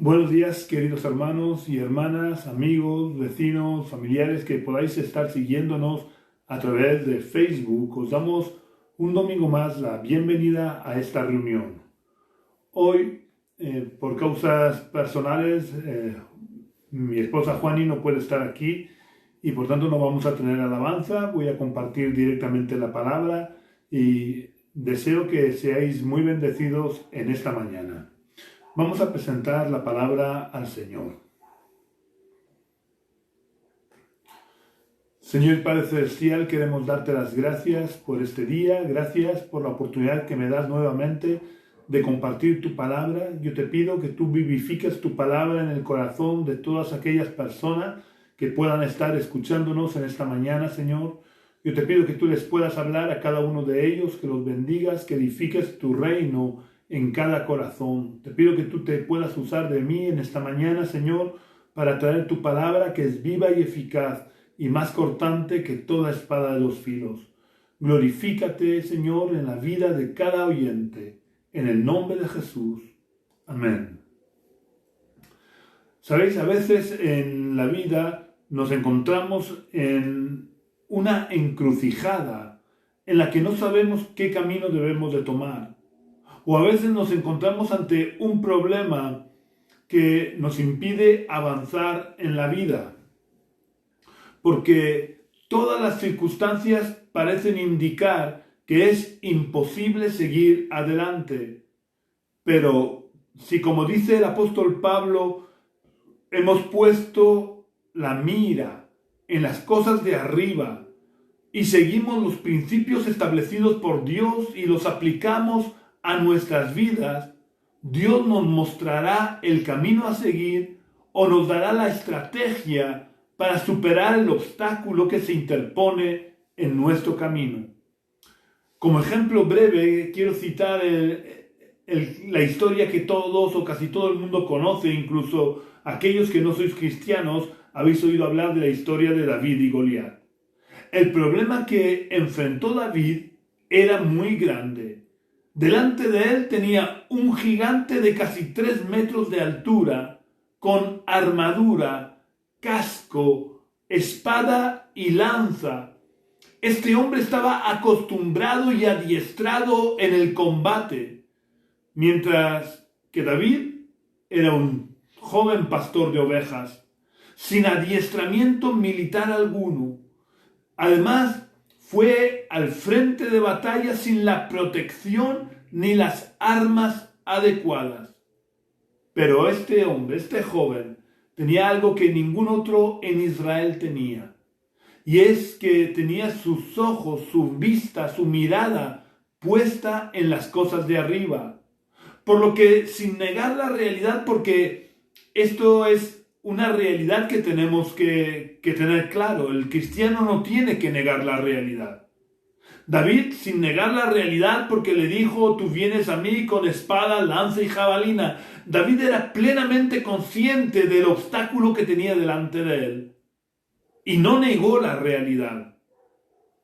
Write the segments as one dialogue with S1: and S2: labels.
S1: Buenos días, queridos hermanos y hermanas, amigos, vecinos, familiares que podáis estar siguiéndonos a través de Facebook. Os damos un domingo más la bienvenida a esta reunión. Hoy, por causas personales, mi esposa Juani no puede estar aquí y por tanto no vamos a tener alabanza. Voy a compartir directamente la palabra y deseo que seáis muy bendecidos en esta mañana. Vamos a presentar la palabra al Señor. Señor Padre Celestial, queremos darte las gracias por este día, gracias por la oportunidad que me das nuevamente de compartir tu palabra. Yo te pido que tú vivifiques tu palabra en el corazón de todas aquellas personas que puedan estar escuchándonos en esta mañana, Señor. Yo te pido que tú les puedas hablar a cada uno de ellos, que los bendigas, que edifiques tu reino en cada corazón. Te pido que tú te puedas usar de mí en esta mañana, Señor, para traer tu palabra que es viva y eficaz y más cortante que toda espada de dos filos. Glorifícate, Señor, en la vida de cada oyente, en el nombre de Jesús. Amén. Sabéis, a veces en la vida nos encontramos en una encrucijada en la que no sabemos qué camino debemos de tomar. O a veces nos encontramos ante un problema que nos impide avanzar en la vida, porque todas las circunstancias parecen indicar que es imposible seguir adelante. Pero si, como dice el apóstol Pablo, hemos puesto la mira en las cosas de arriba y seguimos los principios establecidos por Dios y los aplicamos a nuestras vidas, Dios nos mostrará el camino a seguir o nos dará la estrategia para superar el obstáculo que se interpone en nuestro camino. Como ejemplo breve, quiero citar la historia que todos o casi todo el mundo conoce, incluso aquellos que no sois cristianos, habéis oído hablar de la historia de David y Goliat. El problema que enfrentó David era muy grande. Delante de él tenía un gigante de casi 3 metros de altura, con armadura, casco, espada y lanza. Este hombre estaba acostumbrado y adiestrado en el combate, mientras que David era un joven pastor de ovejas, sin adiestramiento militar alguno. Además, fue al frente de batalla sin la protección ni las armas adecuadas. Pero este hombre, este joven, tenía algo que ningún otro en Israel tenía. Y es que tenía sus ojos, su vista, su mirada puesta en las cosas de arriba. Por lo que, sin negar la realidad, porque esto es una realidad que tenemos que tener claro. El cristiano no tiene que negar la realidad. David, sin negar la realidad, porque le dijo, tú vienes a mí con espada, lanza y jabalina. David era plenamente consciente del obstáculo que tenía delante de él. Y no negó la realidad.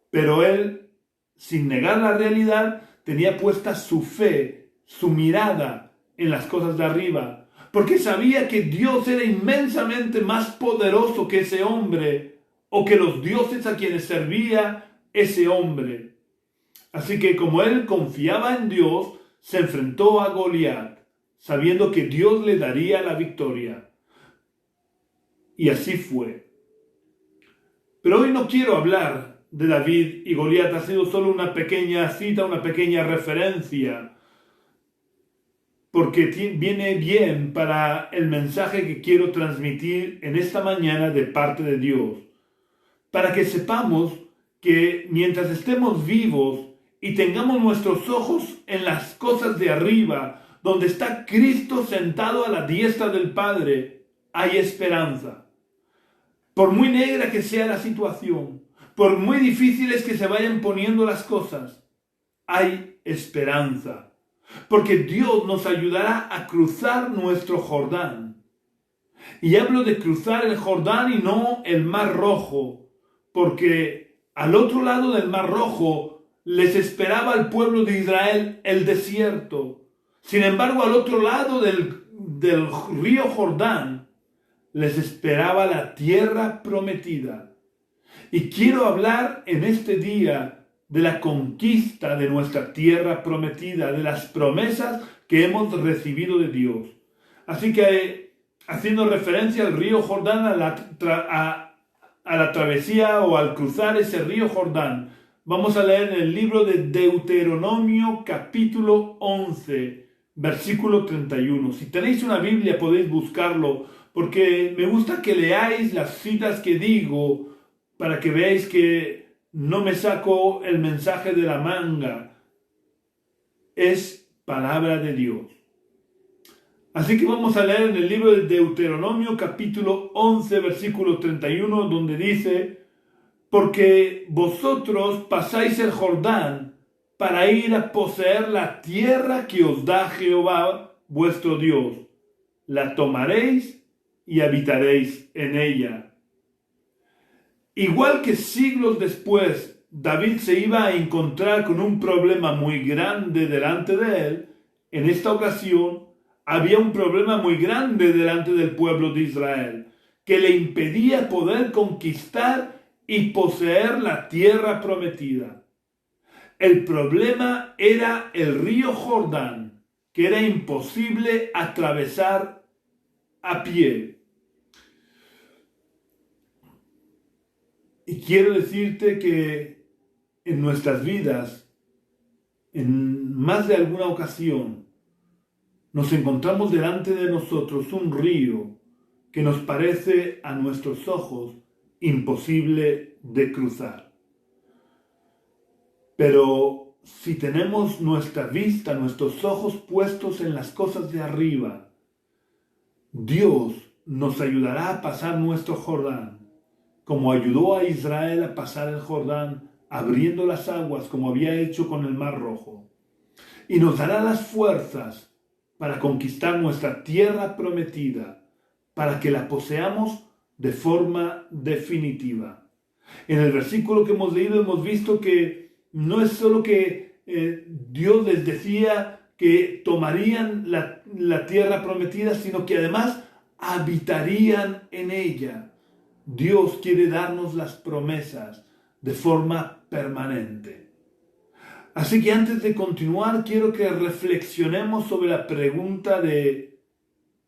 S1: Pero él, sin negar la realidad, tenía puesta su fe, su mirada en las cosas de arriba. Porque sabía que Dios era inmensamente más poderoso que ese hombre o que los dioses a quienes servía ese hombre. Así que como él confiaba en Dios, se enfrentó a Goliat, sabiendo que Dios le daría la victoria. Y así fue. Pero hoy no quiero hablar de David y Goliat, ha sido solo una pequeña cita, una pequeña referencia, porque viene bien para el mensaje que quiero transmitir en esta mañana de parte de Dios. Para que sepamos que mientras estemos vivos y tengamos nuestros ojos en las cosas de arriba, donde está Cristo sentado a la diestra del Padre, hay esperanza. Por muy negra que sea la situación, por muy difíciles que se vayan poniendo las cosas, hay esperanza. Porque Dios nos ayudará a cruzar nuestro Jordán. Y hablo de cruzar el Jordán y no el Mar Rojo, porque al otro lado del Mar Rojo les esperaba al pueblo de Israel el desierto. Sin embargo, al otro lado del río Jordán les esperaba la tierra prometida. Y quiero hablar en este día de la conquista de nuestra tierra prometida, de las promesas que hemos recibido de Dios. Así que, haciendo referencia al río Jordán, a la travesía o al cruzar ese río Jordán, vamos a leer en el libro de Deuteronomio capítulo 11, versículo 31. Si tenéis una Biblia podéis buscarlo, porque me gusta que leáis las citas que digo, para que veáis que no me saco el mensaje de la manga. Es palabra de Dios. Así que vamos a leer en el libro de Deuteronomio capítulo 11 versículo 31, donde dice: porque vosotros pasáis el Jordán para ir a poseer la tierra que os da Jehová vuestro Dios. La tomaréis y habitaréis en ella. Igual que siglos después, David se iba a encontrar con un problema muy grande delante de él. En esta ocasión, había un problema muy grande delante del pueblo de Israel, que le impedía poder conquistar y poseer la tierra prometida. El problema era el río Jordán, que era imposible atravesar a pie. Y quiero decirte que en nuestras vidas, en más de alguna ocasión, nos encontramos delante de nosotros un río que nos parece a nuestros ojos imposible de cruzar. Pero si tenemos nuestra vista, nuestros ojos puestos en las cosas de arriba, Dios nos ayudará a pasar nuestro Jordán, como ayudó a Israel a pasar el Jordán, abriendo las aguas como había hecho con el Mar Rojo. Y nos dará las fuerzas para conquistar nuestra tierra prometida, para que la poseamos de forma definitiva. En el versículo que hemos leído hemos visto que no es solo que Dios les decía que tomarían la tierra prometida, sino que además habitarían en ella. Dios quiere darnos las promesas de forma permanente. Así que antes de continuar, quiero que reflexionemos sobre la pregunta de: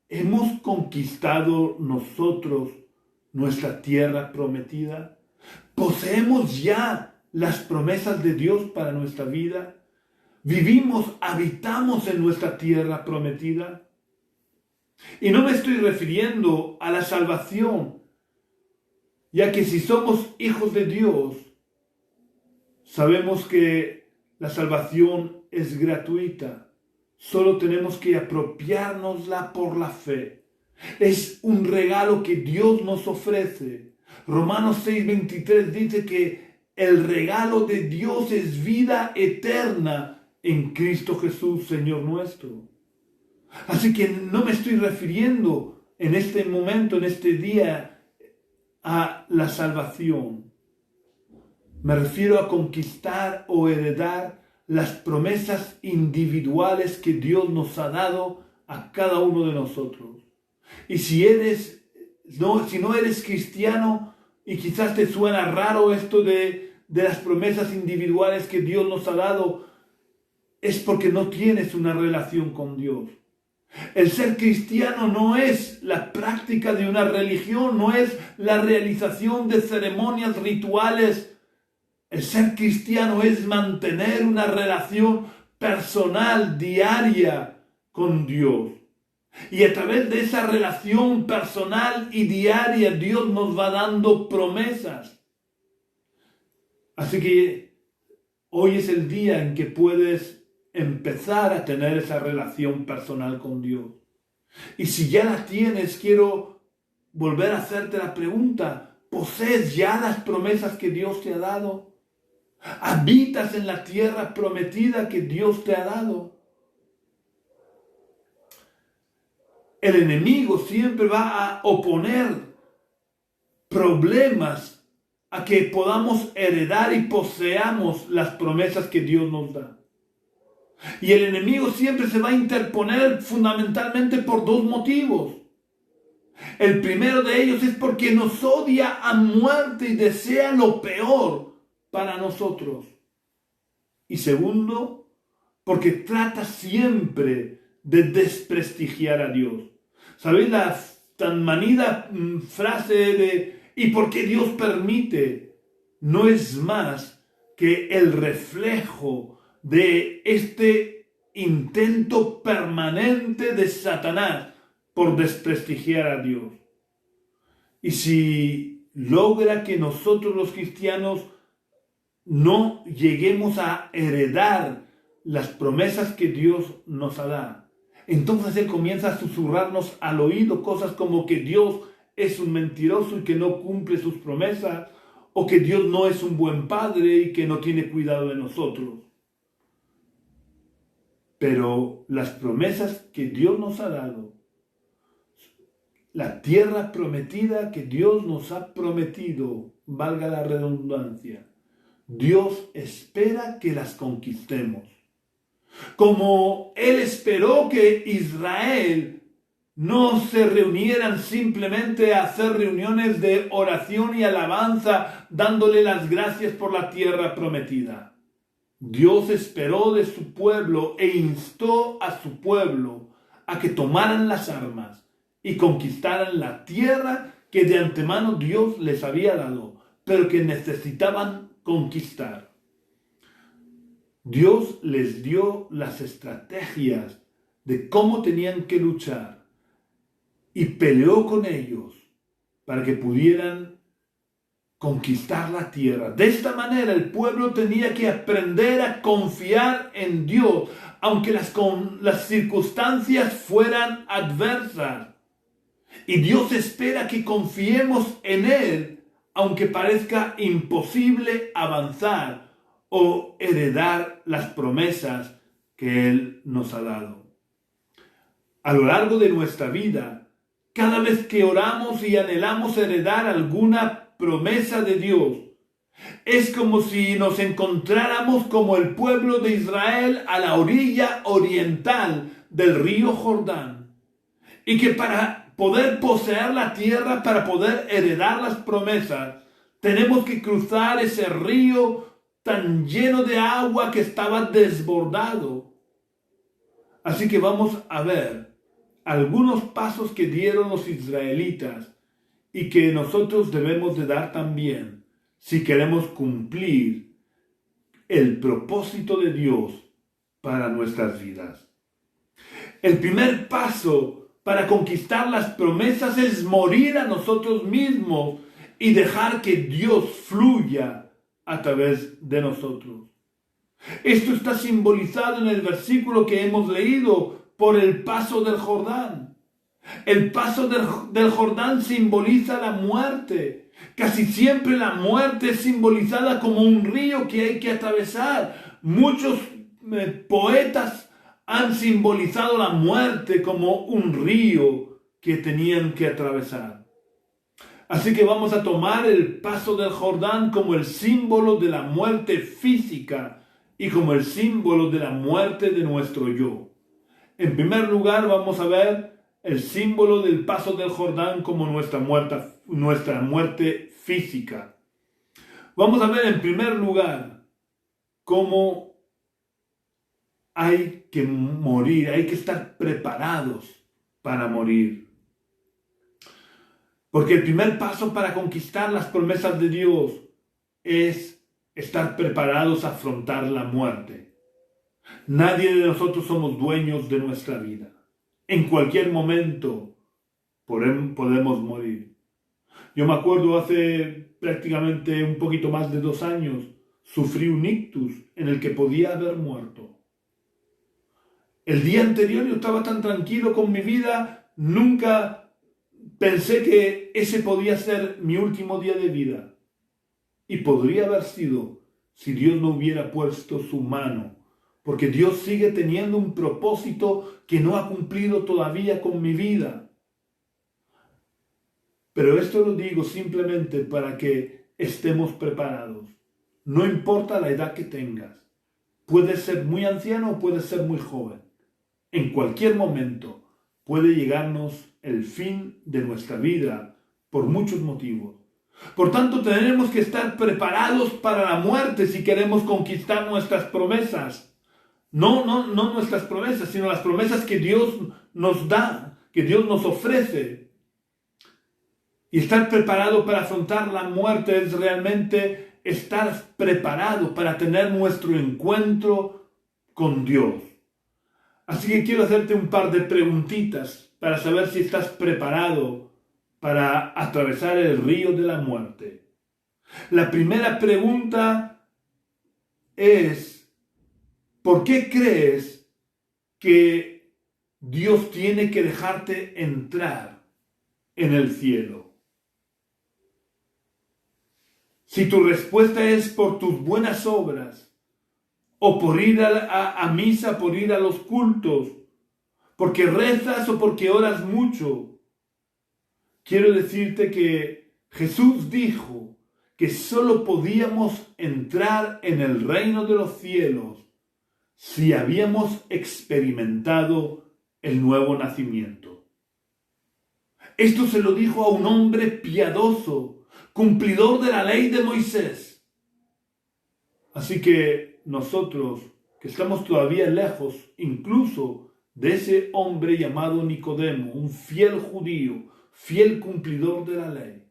S1: ¿hemos conquistado nosotros nuestra tierra prometida? ¿Poseemos ya las promesas de Dios para nuestra vida? ¿Vivimos, habitamos en nuestra tierra prometida? Y no me estoy refiriendo a la salvación, ya que si somos hijos de Dios, sabemos que la salvación es gratuita. Solo tenemos que apropiárnosla por la fe. Es un regalo que Dios nos ofrece. Romanos 6:23 dice que el regalo de Dios es vida eterna en Cristo Jesús, Señor nuestro. Así que no me estoy refiriendo en este momento, en este día, a la salvación. Me refiero a conquistar o heredar las promesas individuales que Dios nos ha dado a cada uno de nosotros. Y si no eres cristiano y quizás te suena raro esto de las promesas individuales que Dios nos ha dado, es porque no tienes una relación con Dios. El ser cristiano no es la práctica de una religión, no es la realización de ceremonias rituales. El ser cristiano es mantener una relación personal, diaria con Dios. Y a través de esa relación personal y diaria, Dios nos va dando promesas. Así que hoy es el día en que puedes empezar a tener esa relación personal con Dios. Y si ya la tienes, quiero volver a hacerte la pregunta: ¿posees ya las promesas que Dios te ha dado? ¿Habitas en la tierra prometida que Dios te ha dado? El enemigo siempre va a oponer problemas a que podamos heredar y poseamos las promesas que Dios nos da. Y el enemigo siempre se va a interponer fundamentalmente por dos motivos. El primero de ellos es porque nos odia a muerte y desea lo peor para nosotros. Y segundo, porque trata siempre de desprestigiar a Dios. ¿Sabéis la tan manida frase de ¿y por qué Dios permite? No es más que el reflejo de este intento permanente de Satanás por desprestigiar a Dios. Y si logra que nosotros los cristianos no lleguemos a heredar las promesas que Dios nos ha dado, entonces Él comienza a susurrarnos al oído cosas como que Dios es un mentiroso y que no cumple sus promesas, o que Dios no es un buen padre y que no tiene cuidado de nosotros. Pero las promesas que Dios nos ha dado, la tierra prometida que Dios nos ha prometido, valga la redundancia, Dios espera que las conquistemos. Como Él esperó que Israel no se reunieran simplemente a hacer reuniones de oración y alabanza, dándole las gracias por la tierra prometida. Dios esperó de su pueblo e instó a su pueblo a que tomaran las armas y conquistaran la tierra que de antemano Dios les había dado, pero que necesitaban conquistar. Dios les dio las estrategias de cómo tenían que luchar y peleó con ellos para que pudieran conquistar la tierra. De esta manera el pueblo tenía que aprender a confiar en Dios, aunque las circunstancias fueran adversas. Y Dios espera que confiemos en Él, aunque parezca imposible avanzar o heredar las promesas que Él nos ha dado. A lo largo de nuestra vida, cada vez que oramos y anhelamos heredar alguna promesa de Dios, es como si nos encontráramos como el pueblo de Israel a la orilla oriental del río Jordán, y que para poder poseer la tierra, para poder heredar las promesas, tenemos que cruzar ese río tan lleno de agua que estaba desbordado. Así que vamos a ver algunos pasos que dieron los israelitas y que nosotros debemos de dar también si queremos cumplir el propósito de Dios para nuestras vidas. El primer paso para conquistar las promesas es morir a nosotros mismos y dejar que Dios fluya a través de nosotros. Esto está simbolizado en el versículo que hemos leído por el paso del Jordán. El paso del Jordán simboliza la muerte. Casi siempre la muerte es simbolizada como un río que hay que atravesar. Muchos poetas han simbolizado la muerte como un río que tenían que atravesar. Así que vamos a tomar el paso del Jordán como el símbolo de la muerte física y como el símbolo de la muerte de nuestro yo. En primer lugar, vamos a ver el símbolo del paso del Jordán como nuestra muerte física. Vamos a ver en primer lugar cómo hay que morir, hay que estar preparados para morir. Porque el primer paso para conquistar las promesas de Dios es estar preparados a afrontar la muerte. Nadie de nosotros somos dueños de nuestra vida. En cualquier momento podemos morir. Yo me acuerdo hace prácticamente un poquito más de 2 años, sufrí un ictus en el que podía haber muerto. El día anterior yo estaba tan tranquilo con mi vida, nunca pensé que ese podía ser mi último día de vida. Y podría haber sido si Dios no hubiera puesto su mano, porque Dios sigue teniendo un propósito que no ha cumplido todavía con mi vida. Pero esto lo digo simplemente para que estemos preparados. No importa la edad que tengas. Puedes ser muy anciano o puedes ser muy joven. En cualquier momento puede llegarnos el fin de nuestra vida por muchos motivos. Por tanto, tenemos que estar preparados para la muerte si queremos conquistar nuestras promesas. No nuestras promesas, sino las promesas que Dios nos da, que Dios nos ofrece. Y estar preparado para afrontar la muerte es realmente estar preparado para tener nuestro encuentro con Dios. Así que quiero hacerte un par de preguntitas para saber si estás preparado para atravesar el río de la muerte. La primera pregunta es, ¿por qué crees que Dios tiene que dejarte entrar en el cielo? Si tu respuesta es por tus buenas obras, o por ir a misa, por ir a los cultos, porque rezas o porque oras mucho, quiero decirte que Jesús dijo que solo podíamos entrar en el reino de los cielos si habíamos experimentado el nuevo nacimiento. Esto se lo dijo a un hombre piadoso, cumplidor de la ley de Moisés. Así que nosotros, que estamos todavía lejos, incluso de ese hombre llamado Nicodemo, un fiel judío, fiel cumplidor de la ley,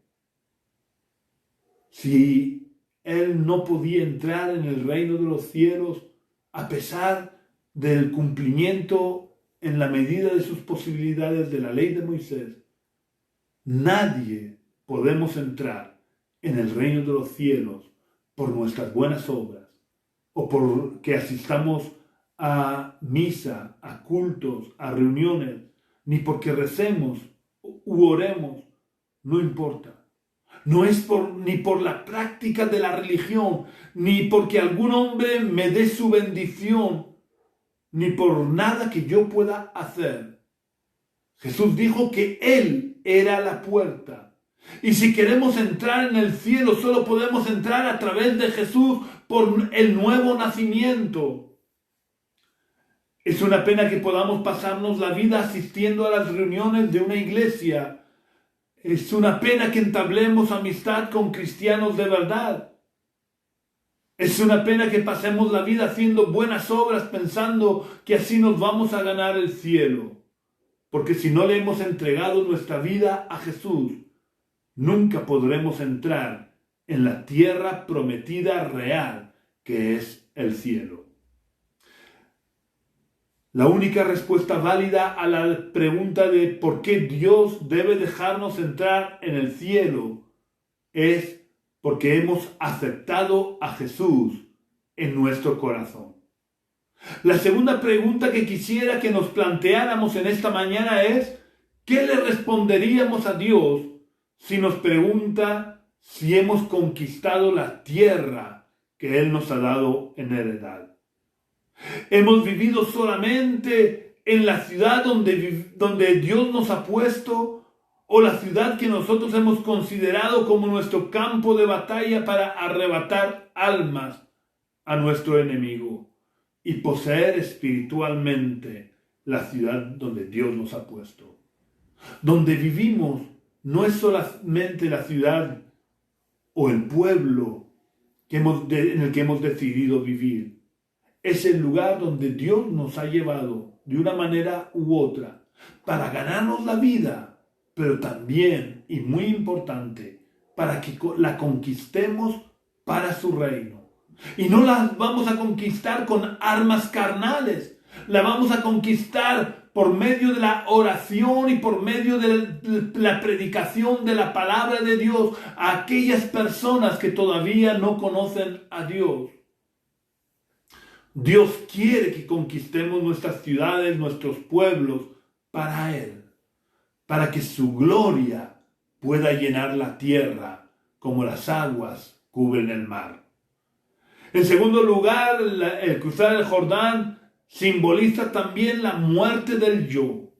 S1: si él no podía entrar en el reino de los cielos a pesar del cumplimiento en la medida de sus posibilidades de la ley de Moisés, nadie podemos entrar en el reino de los cielos por nuestras buenas obras o porque asistamos a misa, a cultos, a reuniones, ni porque recemos u oremos, no importa. No es ni por la práctica de la religión, ni porque algún hombre me dé su bendición, ni por nada que yo pueda hacer. Jesús dijo que Él era la puerta. Y si queremos entrar en el cielo, solo podemos entrar a través de Jesús por el nuevo nacimiento. Es una pena que podamos pasarnos la vida asistiendo a las reuniones de una iglesia. Es una pena que entablemos amistad con cristianos de verdad. Es una pena que pasemos la vida haciendo buenas obras pensando que así nos vamos a ganar el cielo. Porque si no le hemos entregado nuestra vida a Jesús, nunca podremos entrar en la tierra prometida real que es el cielo. La única respuesta válida a la pregunta de por qué Dios debe dejarnos entrar en el cielo es porque hemos aceptado a Jesús en nuestro corazón. La segunda pregunta que quisiera que nos planteáramos en esta mañana es, ¿qué le responderíamos a Dios si nos pregunta si hemos conquistado la tierra que Él nos ha dado en heredad? ¿Hemos vivido solamente en la ciudad donde Dios nos ha puesto, o la ciudad que nosotros hemos considerado como nuestro campo de batalla para arrebatar almas a nuestro enemigo y poseer espiritualmente la ciudad donde Dios nos ha puesto? Donde vivimos no es solamente la ciudad o el pueblo en el que hemos decidido vivir. Es el lugar donde Dios nos ha llevado de una manera u otra para ganarnos la vida, pero también, y muy importante, para que la conquistemos para su reino. Y no la vamos a conquistar con armas carnales, la vamos a conquistar por medio de la oración y por medio de la predicación de la palabra de Dios a aquellas personas que todavía no conocen a Dios. Dios quiere que conquistemos nuestras ciudades, nuestros pueblos, para Él, para que su gloria pueda llenar la tierra como las aguas cubren el mar. En segundo lugar, el cruzar el Jordán simboliza también la muerte del yo.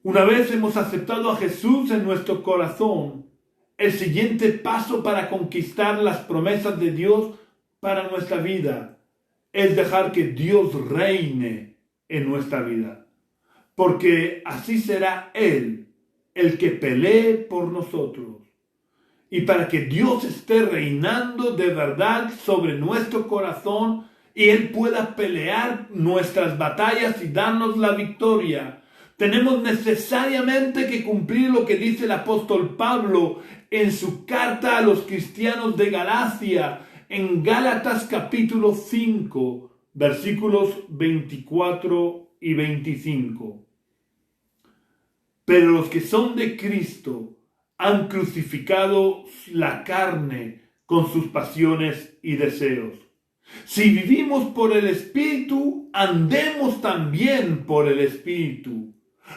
S1: Una vez hemos aceptado a Jesús en nuestro corazón, el siguiente paso para conquistar las promesas de Dios para nuestra vida es dejar que Dios reine en nuestra vida, porque así será Él el que pelee por nosotros. Y para que Dios esté reinando de verdad sobre nuestro corazón y Él pueda pelear nuestras batallas y darnos la victoria, tenemos necesariamente que cumplir lo que dice el apóstol Pablo en su carta a los cristianos de Galacia, en Gálatas capítulo 5, versículos 24 y 25. Pero los que son de Cristo han crucificado la carne con sus pasiones y deseos. Si vivimos por el Espíritu, andemos también por el Espíritu.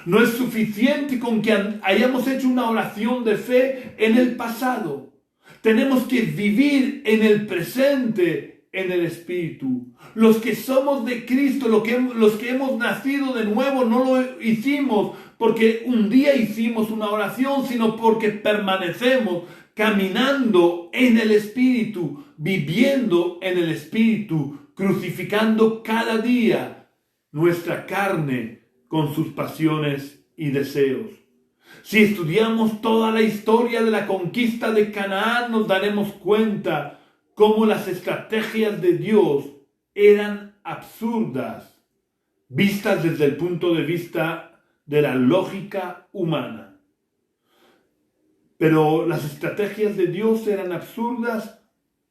S1: No es suficiente con que hayamos hecho una oración de fe en el pasado. Tenemos que vivir en el presente en el Espíritu. Los que somos de Cristo, los que hemos nacido de nuevo, no lo hicimos porque un día hicimos una oración, sino porque permanecemos caminando en el Espíritu, viviendo en el Espíritu, crucificando cada día nuestra carne con sus pasiones y deseos. Si estudiamos toda la historia de la conquista de Canaán, nos daremos cuenta cómo las estrategias de Dios eran absurdas, vistas desde el punto de vista de la lógica humana. Pero las estrategias de Dios eran absurdas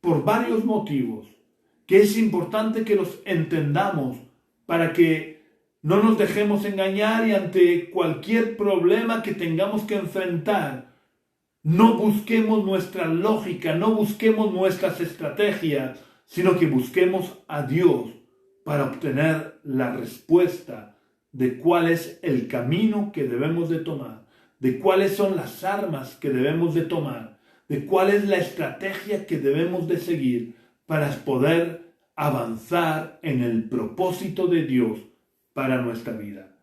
S1: por varios motivos, que es importante que los entendamos para que no nos dejemos engañar y ante cualquier problema que tengamos que enfrentar, no busquemos nuestra lógica, no busquemos nuestras estrategias, sino que busquemos a Dios para obtener la respuesta de cuál es el camino que debemos de tomar, de cuáles son las armas que debemos de tomar, de cuál es la estrategia que debemos de seguir para poder avanzar en el propósito de Dios para nuestra vida.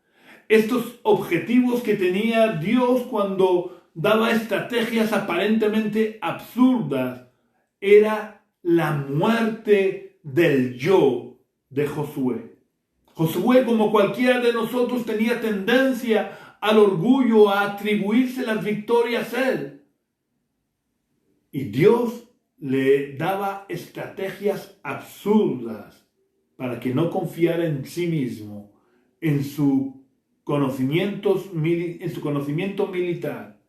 S1: Estos objetivos que tenía Dios cuando daba estrategias aparentemente absurdas era la muerte del yo de Josué. Josué, como cualquiera de nosotros, tenía tendencia al orgullo, a atribuirse las victorias a él. Y Dios le daba estrategias absurdas para que no confiara en sí mismo, en su conocimiento militar,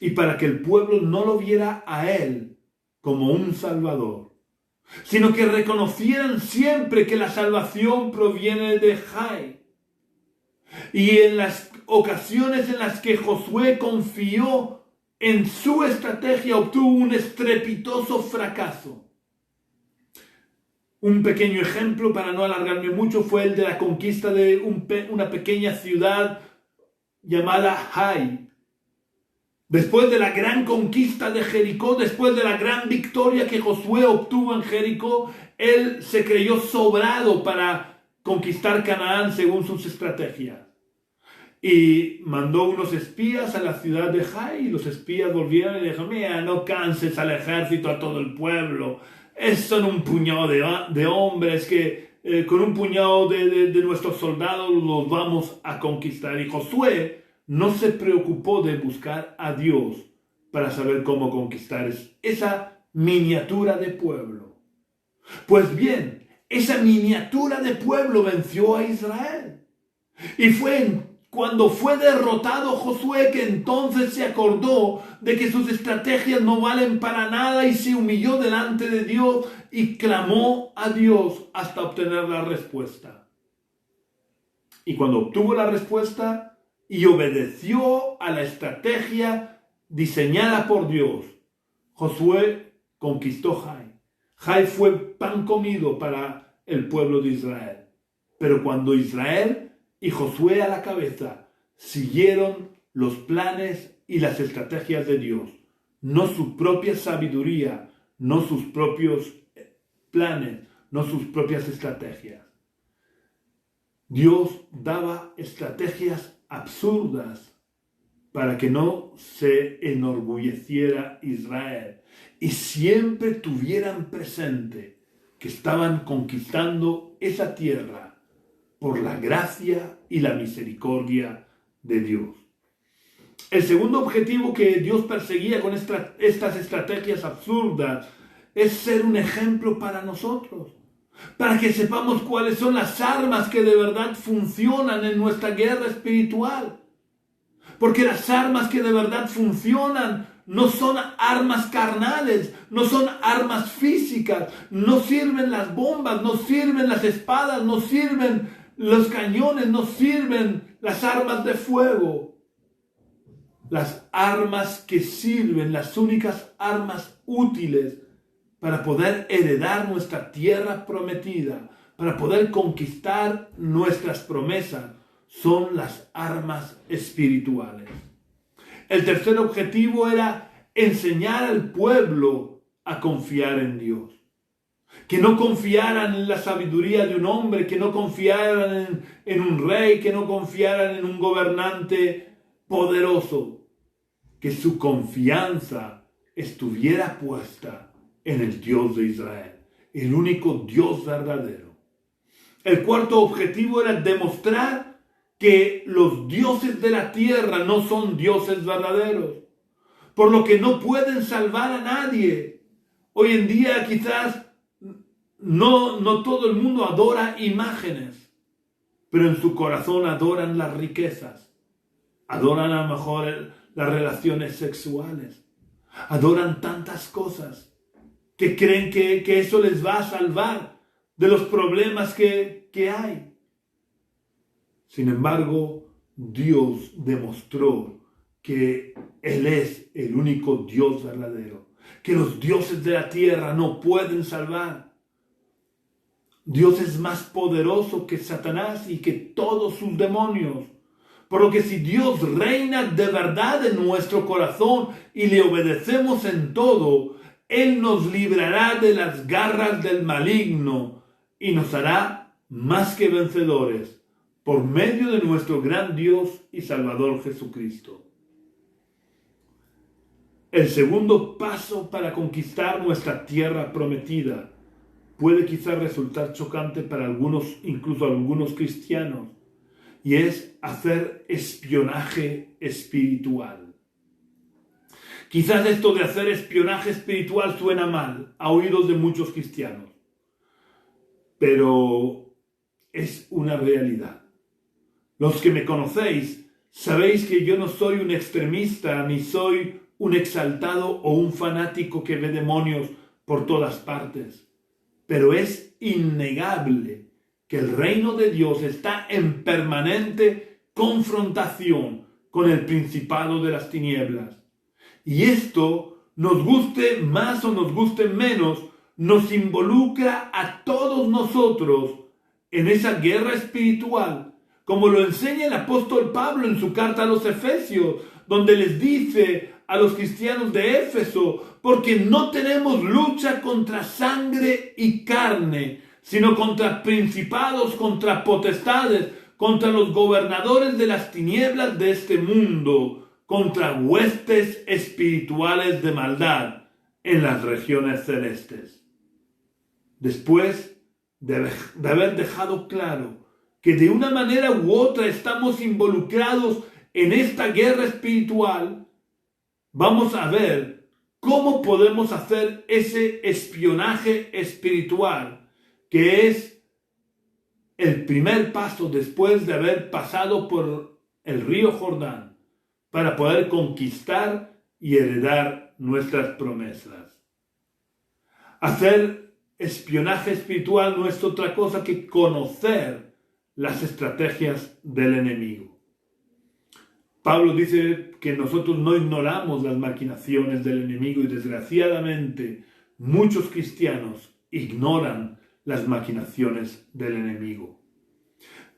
S1: y para que el pueblo no lo viera a él como un salvador, sino que reconocieran siempre que la salvación proviene de Jai. Y en las ocasiones en las que Josué confió en su estrategia, obtuvo un estrepitoso fracaso. Un pequeño ejemplo, para no alargarme mucho, fue el de la conquista de una pequeña ciudad llamada Jai. Después de la gran conquista de Jericó, después de la gran victoria que Josué obtuvo en Jericó, él se creyó sobrado para conquistar Canaán según sus estrategias. Y mandó unos espías a la ciudad de Jai, y los espías volvieron y dijeron: mira, no canses al ejército, a todo el pueblo. Son un puñado de hombres que con un puñado de nuestros soldados los vamos a conquistar. Y Josué no se preocupó de buscar a Dios para saber cómo conquistar esa miniatura de pueblo. Pues bien, esa miniatura de pueblo venció a Israel. Y fue cuando fue derrotado Josué que entonces se acordó de que sus estrategias no valen para nada y se humilló delante de Dios y clamó a Dios hasta obtener la respuesta. Y cuando obtuvo la respuesta y obedeció a la estrategia diseñada por Dios, Josué conquistó Jai. Jai fue pan comido para el pueblo de Israel. Pero cuando Israel y Josué a la cabeza siguieron los planes y las estrategias de Dios, no su propia sabiduría, no sus propios planes, no sus propias estrategias. Dios daba estrategias absurdas para que no se enorgulleciera Israel y siempre tuvieran presente que estaban conquistando esa tierra por la gracia y la misericordia de Dios. El segundo objetivo que Dios perseguía con estas estrategias absurdas es ser un ejemplo para nosotros, para que sepamos cuáles son las armas que de verdad funcionan en nuestra guerra espiritual. Porque las armas que de verdad funcionan no son armas carnales, no son armas físicas, no sirven las bombas, no sirven las espadas, no sirven los cañones, no sirven las armas de fuego. Las armas que sirven, las únicas armas útiles para poder heredar nuestra tierra prometida, para poder conquistar nuestras promesas, son las armas espirituales. El tercer objetivo era enseñar al pueblo a confiar en Dios. Que no confiaran en la sabiduría de un hombre, que no confiaran en un rey, que no confiaran en un gobernante poderoso. Que su confianza estuviera puesta en el Dios de Israel, el único Dios verdadero. El cuarto objetivo era demostrar que los dioses de la tierra no son dioses verdaderos, por lo que no pueden salvar a nadie. Hoy en día quizás no todo el mundo adora imágenes, pero en su corazón adoran las riquezas, adoran a lo mejor las relaciones sexuales, adoran tantas cosas que creen que eso les va a salvar de los problemas que hay. Sin embargo, Dios demostró que Él es el único Dios verdadero, que los dioses de la tierra no pueden salvar. Dios es más poderoso que Satanás y que todos sus demonios. Por lo que si Dios reina de verdad en nuestro corazón y le obedecemos en todo, Él nos librará de las garras del maligno y nos hará más que vencedores por medio de nuestro gran Dios y Salvador Jesucristo. El segundo paso para conquistar nuestra tierra prometida puede quizás resultar chocante para algunos, incluso algunos cristianos, y es hacer espionaje espiritual. Quizás esto de hacer espionaje espiritual suena mal a oídos de muchos cristianos, pero es una realidad. Los que me conocéis, sabéis que yo no soy un extremista, ni soy un exaltado o un fanático que ve demonios por todas partes. Pero es innegable que el reino de Dios está en permanente confrontación con el principado de las tinieblas. Y esto, nos guste más o nos guste menos, nos involucra a todos nosotros en esa guerra espiritual, como lo enseña el apóstol Pablo en su carta a los Efesios, donde les dice a los cristianos de Éfeso, porque no tenemos lucha contra sangre y carne, sino contra principados, contra potestades, contra los gobernadores de las tinieblas de este mundo, contra huestes espirituales de maldad en las regiones celestes. Después de haber dejado claro que de una manera u otra estamos involucrados en esta guerra espiritual, vamos a ver cómo podemos hacer ese espionaje espiritual, que es el primer paso después de haber pasado por el río Jordán para poder conquistar y heredar nuestras promesas. Hacer espionaje espiritual no es otra cosa que conocer las estrategias del enemigo. Pablo dice que nosotros no ignoramos las maquinaciones del enemigo y desgraciadamente muchos cristianos ignoran las maquinaciones del enemigo.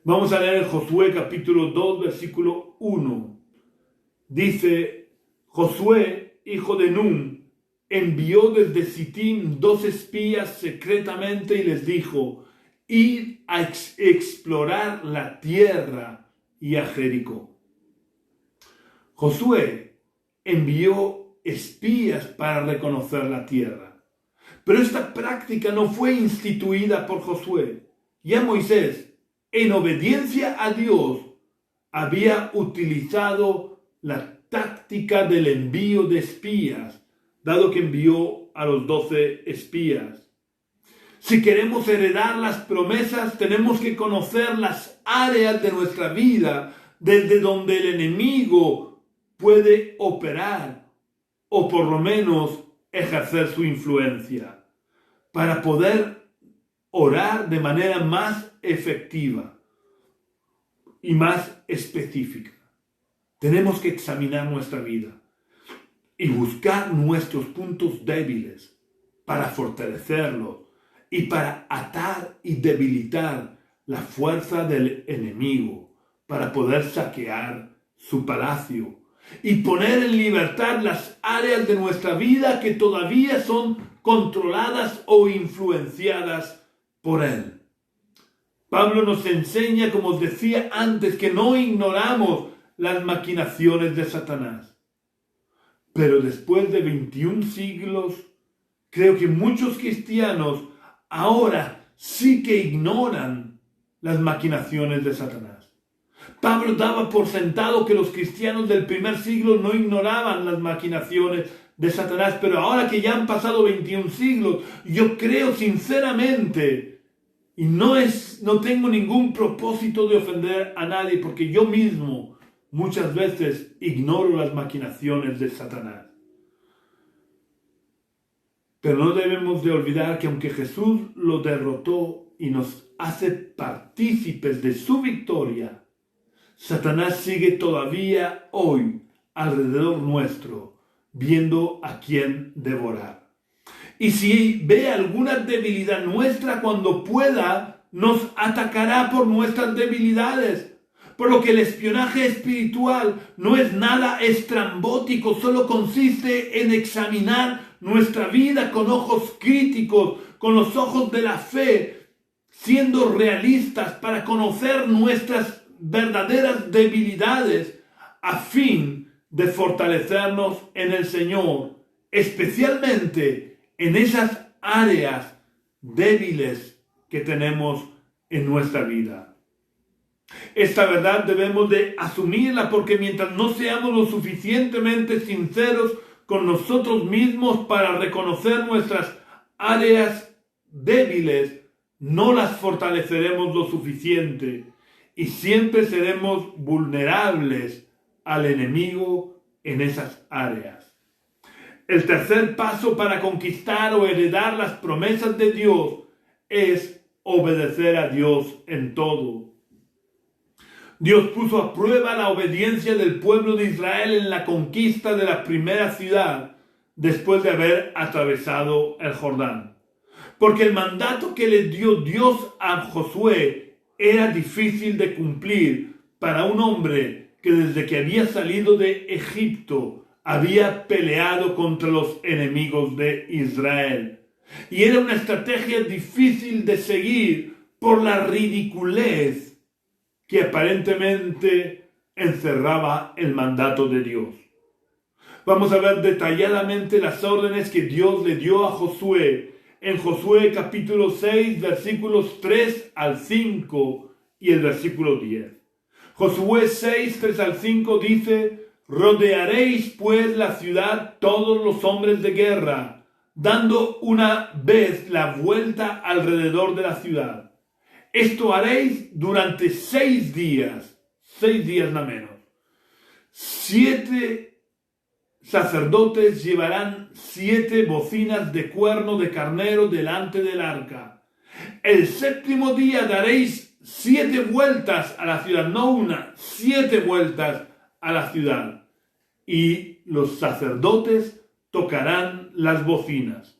S1: Vamos a leer Josué capítulo 2 versículo 1. Dice: Josué, hijo de Nun, envió desde Sitín 2 espías secretamente y les dijo: id a explorar la tierra y a Jericó. Josué envió espías para reconocer la tierra. Pero esta práctica no fue instituida por Josué. Ya Moisés, en obediencia a Dios, había utilizado la táctica del envío de espías, dado que envió a los 12 espías. Si queremos heredar las promesas, tenemos que conocer las áreas de nuestra vida desde donde el enemigo puede operar o por lo menos ejercer su influencia para poder orar de manera más efectiva y más específica. Tenemos que examinar nuestra vida y buscar nuestros puntos débiles para fortalecerlos y para atar y debilitar la fuerza del enemigo, para poder saquear su palacio y poner en libertad las áreas de nuestra vida que todavía son controladas o influenciadas por él. Pablo nos enseña, como os decía antes, que no ignoramos las maquinaciones de Satanás. Pero después de 21 siglos, creo que muchos cristianos ahora sí que ignoran las maquinaciones de Satanás. Pablo daba por sentado que los cristianos del primer siglo no ignoraban las maquinaciones de Satanás, pero ahora que ya han pasado 21 siglos, yo creo sinceramente, y no tengo ningún propósito de ofender a nadie, porque yo mismo muchas veces ignoro las maquinaciones de Satanás. Pero no debemos de olvidar que aunque Jesús lo derrotó y nos hace partícipes de su victoria, Satanás sigue todavía hoy alrededor nuestro, viendo a quién devorar. Y si ve alguna debilidad nuestra, cuando pueda, nos atacará por nuestras debilidades. Por lo que el espionaje espiritual no es nada estrambótico, solo consiste en examinar nuestra vida con ojos críticos, con los ojos de la fe, siendo realistas para conocer nuestras verdaderas debilidades a fin de fortalecernos en el Señor, especialmente en esas áreas débiles que tenemos en nuestra vida. Esta verdad debemos de asumirla, porque mientras no seamos lo suficientemente sinceros con nosotros mismos para reconocer nuestras áreas débiles, no las fortaleceremos lo suficiente y siempre seremos vulnerables al enemigo en esas áreas. El tercer paso para conquistar o heredar las promesas de Dios es obedecer a Dios en todo. Dios puso a prueba la obediencia del pueblo de Israel en la conquista de la primera ciudad después de haber atravesado el Jordán. Porque el mandato que le dio Dios a Josué era difícil de cumplir para un hombre que desde que había salido de Egipto había peleado contra los enemigos de Israel. Y era una estrategia difícil de seguir por la ridiculez que aparentemente encerraba el mandato de Dios. Vamos a ver detalladamente las órdenes que Dios le dio a Josué en Josué capítulo 6, versículos 3 al 5 y el versículo 10. Josué 6, 3 al 5 dice: rodearéis pues la ciudad todos los hombres de guerra, dando una vez la vuelta alrededor de la ciudad. Esto haréis durante 6 días nada menos. 7 sacerdotes llevarán 7 bocinas de cuerno de carnero delante del arca. El 7º día daréis 7 vueltas a la ciudad, no una, 7 vueltas a la ciudad. Y los sacerdotes tocarán las bocinas.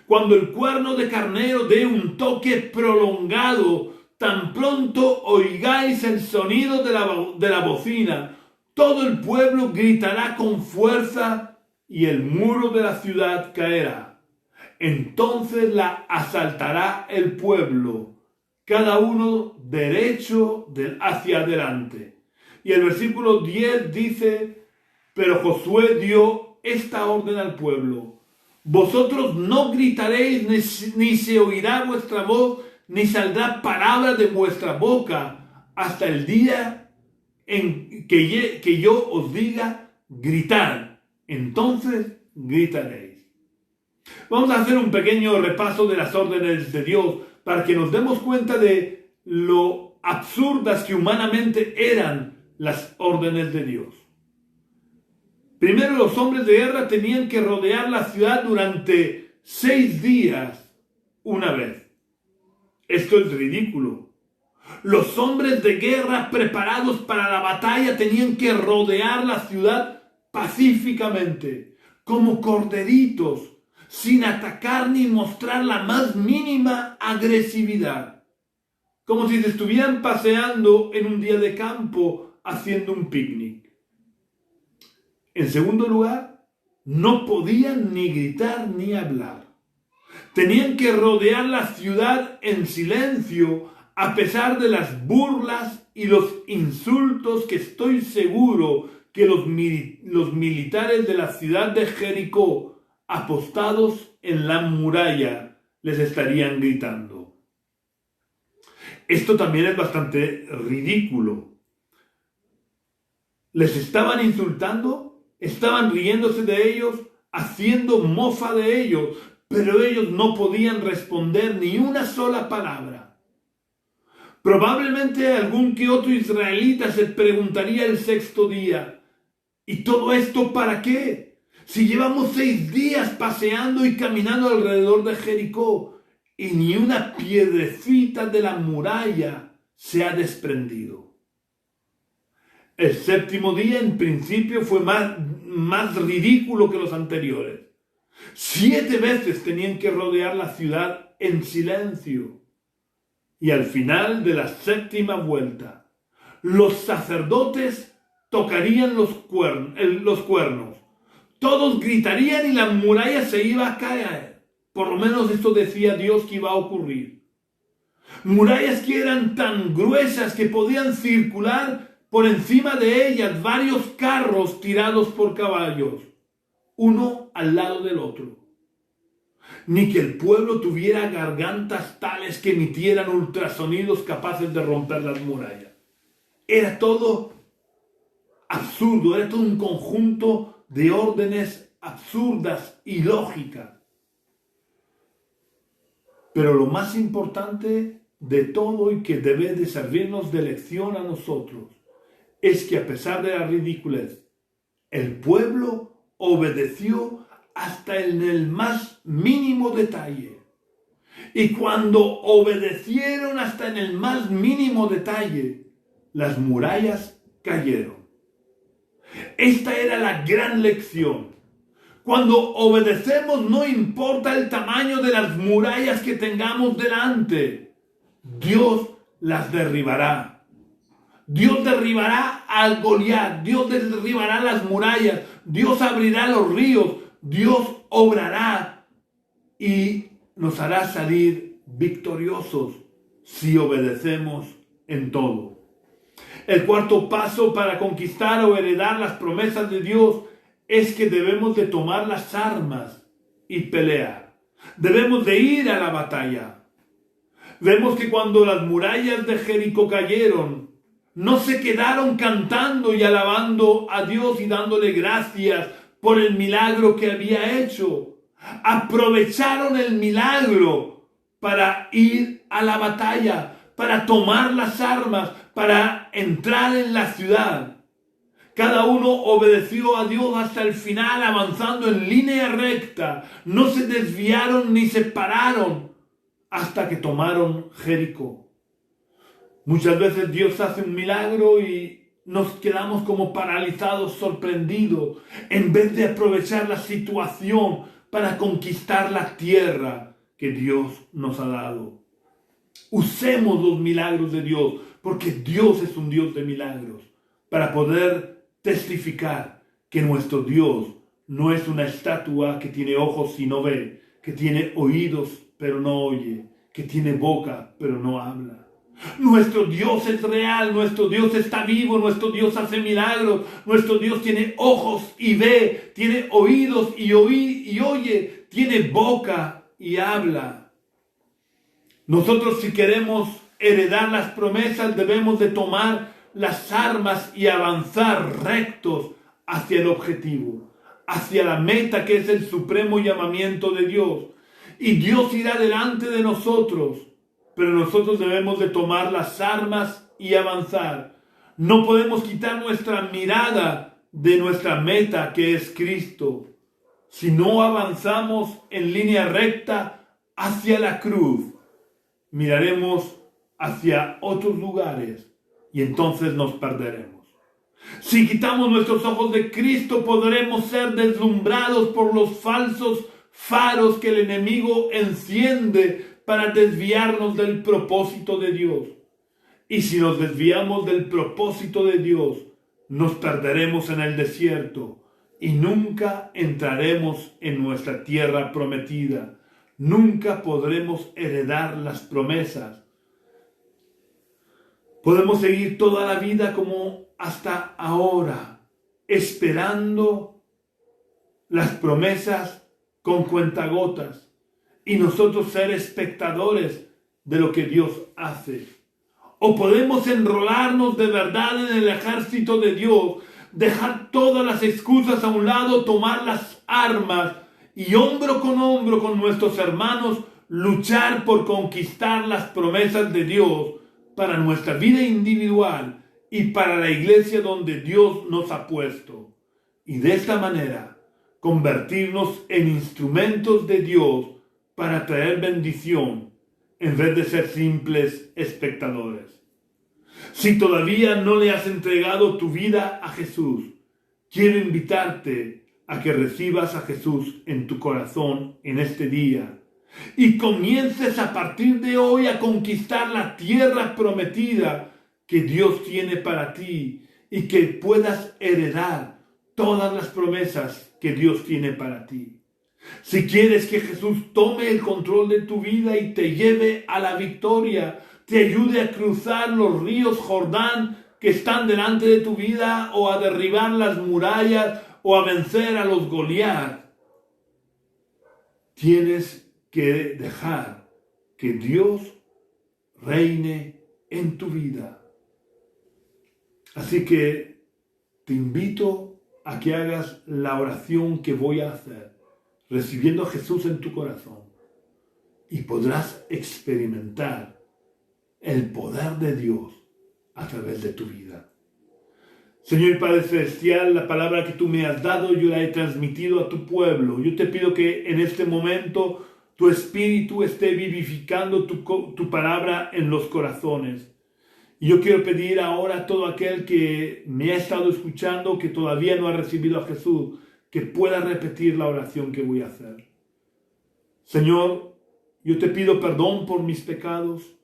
S1: Cuando el cuerno de carnero dé un toque prolongado, tan pronto oigáis el sonido de la bocina, todo el pueblo gritará con fuerza y el muro de la ciudad caerá. Entonces la asaltará el pueblo, cada uno derecho hacia adelante. Y el versículo 10 dice: pero Josué dio esta orden al pueblo: Vosotros no gritaréis, ni se oirá vuestra voz, ni saldrá palabra de vuestra boca, hasta el día en que yo os diga, gritad. Entonces gritaréis. Vamos a hacer un pequeño repaso de las órdenes de Dios para que nos demos cuenta de lo absurdas que humanamente eran las órdenes de Dios. Primero, los hombres de guerra tenían que rodear la ciudad durante 6 días una vez. Esto es ridículo. Los hombres de guerra preparados para la batalla tenían que rodear la ciudad pacíficamente, como corderitos, sin atacar ni mostrar la más mínima agresividad, como si se estuvieran paseando en un día de campo haciendo un picnic. En segundo lugar, no podían ni gritar ni hablar. Tenían que rodear la ciudad en silencio, a pesar de las burlas y los insultos que estoy seguro que los militares de la ciudad de Jericó, apostados en la muralla, les estarían gritando. Esto también es bastante ridículo. Les estaban insultando, estaban riéndose de ellos, haciendo mofa de ellos, pero ellos no podían responder ni una sola palabra. Probablemente algún que otro israelita se preguntaría el sexto día, ¿y todo esto para qué? Si llevamos 6 días paseando y caminando alrededor de Jericó y ni una piedrecita de la muralla se ha desprendido. El séptimo día en principio fue más ridículo que los anteriores. 7 veces tenían que rodear la ciudad en silencio. Y al final de la séptima vuelta, los sacerdotes tocarían los cuernos. Todos gritarían y la muralla se iba a caer. Por lo menos esto decía Dios que iba a ocurrir. Murallas que eran tan gruesas que podían circular por encima de ellas varios carros tirados por caballos, uno al lado del otro. Ni que el pueblo tuviera gargantas tales que emitieran ultrasonidos capaces de romper las murallas. Era todo absurdo, era todo un conjunto de órdenes absurdas y lógicas. Pero lo más importante de todo y que debe de servirnos de lección a nosotros es que a pesar de la ridiculez, el pueblo obedeció hasta en el más mínimo detalle. Y cuando obedecieron hasta en el más mínimo detalle, las murallas cayeron. Esta era la gran lección. Cuando obedecemos, no importa el tamaño de las murallas que tengamos delante, Dios las derribará. Dios derribará al Goliat, Dios derribará las murallas, Dios abrirá los ríos, Dios obrará y nos hará salir victoriosos si obedecemos en todo. El cuarto paso para conquistar o heredar las promesas de Dios es que debemos de tomar las armas y pelear. Debemos de ir a la batalla. Vemos que cuando las murallas de Jericó cayeron, no se quedaron cantando y alabando a Dios y dándole gracias por el milagro que había hecho. Aprovecharon el milagro para ir a la batalla, para tomar las armas, para entrar en la ciudad. Cada uno obedeció a Dios hasta el final, avanzando en línea recta. No se desviaron ni se pararon hasta que tomaron Jericó. Muchas veces Dios hace un milagro y nos quedamos como paralizados, sorprendidos, en vez de aprovechar la situación para conquistar la tierra que Dios nos ha dado. Usemos los milagros de Dios, porque Dios es un Dios de milagros, para poder testificar que nuestro Dios no es una estatua que tiene ojos y no ve, que tiene oídos pero no oye, que tiene boca pero no habla. Nuestro Dios es real, nuestro Dios está vivo, nuestro Dios hace milagros, nuestro Dios tiene ojos y ve, tiene oídos y oye, tiene boca y habla. Nosotros, si queremos heredar las promesas, debemos de tomar las armas y avanzar rectos hacia el objetivo, hacia la meta que es el supremo llamamiento de Dios. Y Dios irá delante de nosotros, pero nosotros debemos de tomar las armas y avanzar. No podemos quitar nuestra mirada de nuestra meta, que es Cristo. Si no avanzamos en línea recta hacia la cruz, miraremos hacia otros lugares y entonces nos perderemos. Si quitamos nuestros ojos de Cristo, podremos ser deslumbrados por los falsos faros que el enemigo enciende para desviarnos del propósito de Dios. Y si nos desviamos del propósito de Dios, nos perderemos en el desierto y nunca entraremos en nuestra tierra prometida. Nunca podremos heredar las promesas. Podemos seguir toda la vida como hasta ahora, esperando las promesas con cuentagotas y nosotros ser espectadores de lo que Dios hace. O podemos enrolarnos de verdad en el ejército de Dios, dejar todas las excusas a un lado, tomar las armas y hombro con nuestros hermanos, luchar por conquistar las promesas de Dios para nuestra vida individual y para la iglesia donde Dios nos ha puesto. Y de esta manera, convertirnos en instrumentos de Dios para traer bendición en vez de ser simples espectadores. Si todavía no le has entregado tu vida a Jesús, quiero invitarte a que recibas a Jesús en tu corazón en este día y comiences a partir de hoy a conquistar la tierra prometida que Dios tiene para ti y que puedas heredar todas las promesas que Dios tiene para ti. Si quieres que Jesús tome el control de tu vida y te lleve a la victoria, te ayude a cruzar los ríos Jordán que están delante de tu vida, o a derribar las murallas, o a vencer a los Goliat, tienes que dejar que Dios reine en tu vida. Así que te invito a que hagas la oración que voy a hacer, recibiendo a Jesús en tu corazón, y podrás experimentar el poder de Dios a través de tu vida. Señor Padre Celestial, la palabra que tú me has dado, yo la he transmitido a tu pueblo. Yo te pido que en este momento tu Espíritu esté vivificando tu palabra en los corazones. Y yo quiero pedir ahora a todo aquel que me ha estado escuchando, que todavía no ha recibido a Jesús, que pueda repetir la oración que voy a hacer. Señor, yo te pido perdón por mis pecados.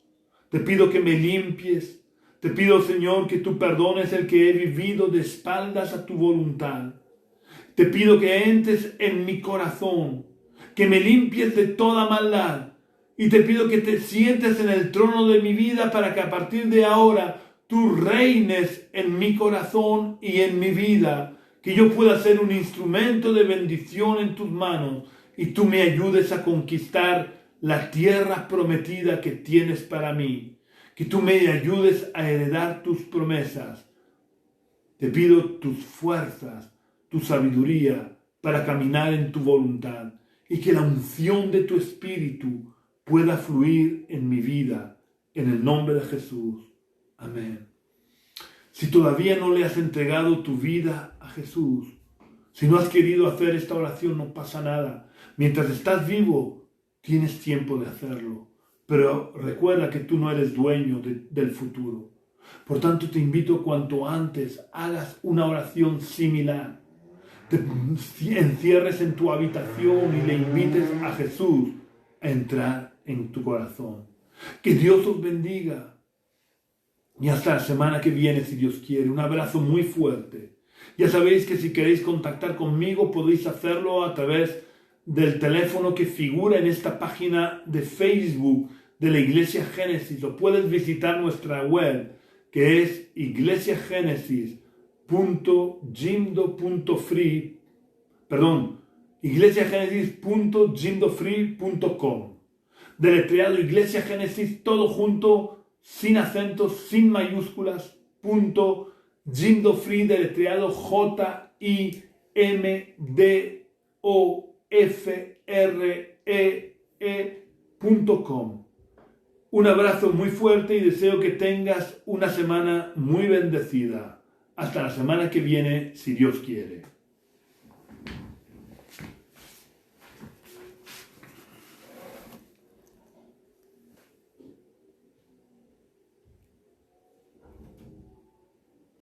S1: Te pido que me limpies. Te pido, Señor, que tú perdones el que he vivido de espaldas a tu voluntad. Te pido que entres en mi corazón, que me limpies de toda maldad. Y te pido que te sientes en el trono de mi vida para que a partir de ahora tú reines en mi corazón y en mi vida. Que yo pueda ser un instrumento de bendición en tus manos y tú me ayudes a conquistar la tierra prometida que tienes para mí. Que tú me ayudes a heredar tus promesas. Te pido tus fuerzas, tu sabiduría para caminar en tu voluntad y que la unción de tu Espíritu pueda fluir en mi vida, en el nombre de Jesús. Amén. Si todavía no le has entregado tu vida a Jesús, si no has querido hacer esta oración, no pasa nada. Mientras estás vivo, tienes tiempo de hacerlo. Pero recuerda que tú no eres dueño del futuro. Por tanto, te invito cuanto antes hagas una oración similar. Te encierres en tu habitación y le invites a Jesús a entrar en tu corazón. Que Dios os bendiga. Y hasta la semana que viene, si Dios quiere. Un abrazo muy fuerte. Ya sabéis que si queréis contactar conmigo, podéis hacerlo a través del teléfono que figura en esta página de Facebook de la Iglesia Génesis, o puedes visitar nuestra web, que es iglesiagenesis.jimdo.free, iglesiagenesis.jimdofree.com. Deletreado Iglesia Génesis, todo junto, sin acentos, sin mayúsculas, Jimdofree, deletreado JIMDOFREE.com. Un abrazo muy fuerte y deseo que tengas una semana muy bendecida. Hasta la semana que viene, si Dios quiere.